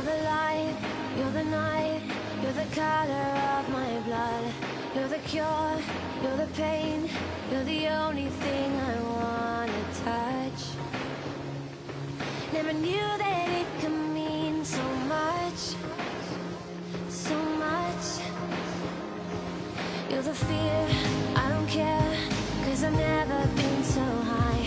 You're the light, you're the night, you're the color of my blood. You're the cure, you're the pain, you're the only thing I wanna touch. Never knew that it could mean so much, so much. You're the fear, I don't care, 'cause I've never been so high.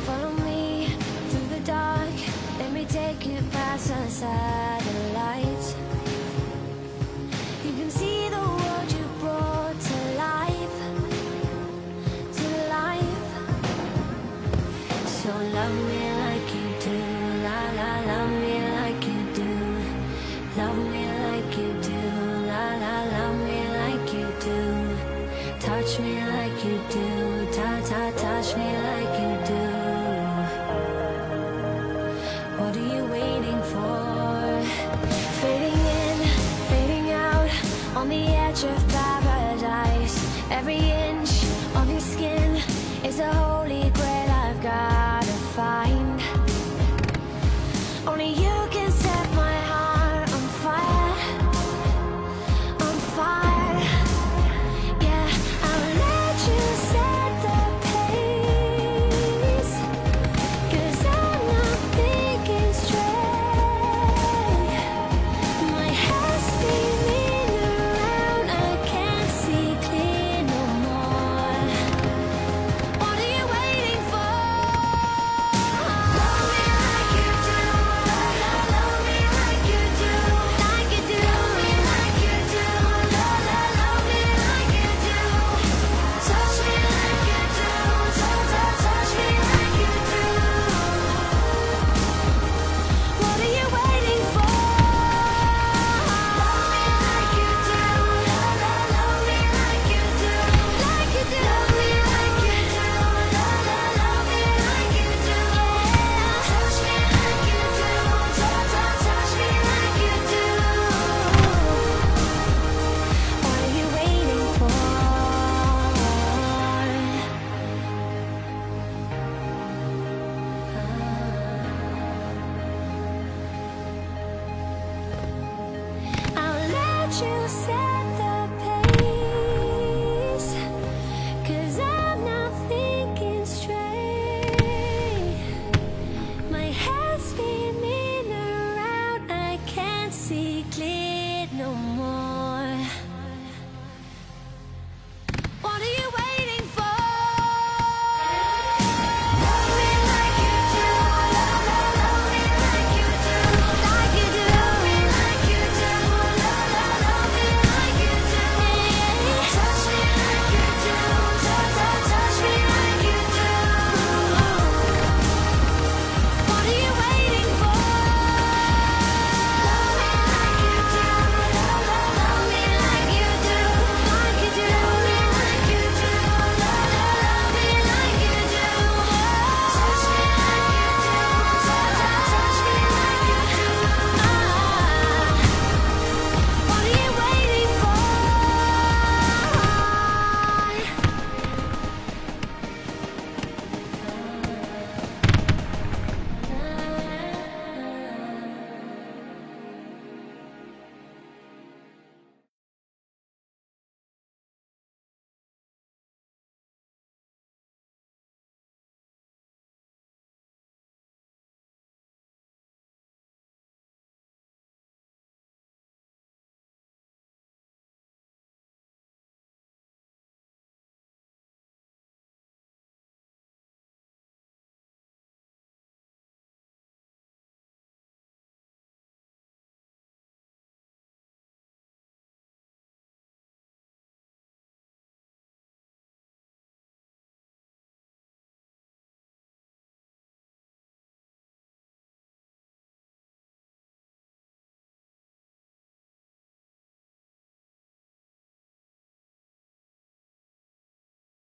Follow me through the dark, let me take you past the satellites. You can see the world you brought to life, to life. So love me like you do, la la, love me like you do. Love me like you do, la la, love me like you do. Touch me like you do, ta ta, touch me like you do. What are you waiting for? Fading in, fading out, on the edge of paradise. Every inch of your skin is a holy grail I've gotta find. Only you can set my heart on fire, on fire. Yeah, I'll let you set the pace, 'cause I'm not thinking straight. My head's spinning around, I can't see clear no more. What are you waiting for? Love me like you do, la la, love me like you do, like you do. Love me like you do, la la, love me like you do. Touch me like you do, touch me like you do. What are you waiting for? Love me like you do, la la, love me like you do, like you do. Love me like you do, la la, love me like you do. Touch me like you do, touch me like you do. What are you waiting for? I'll let you say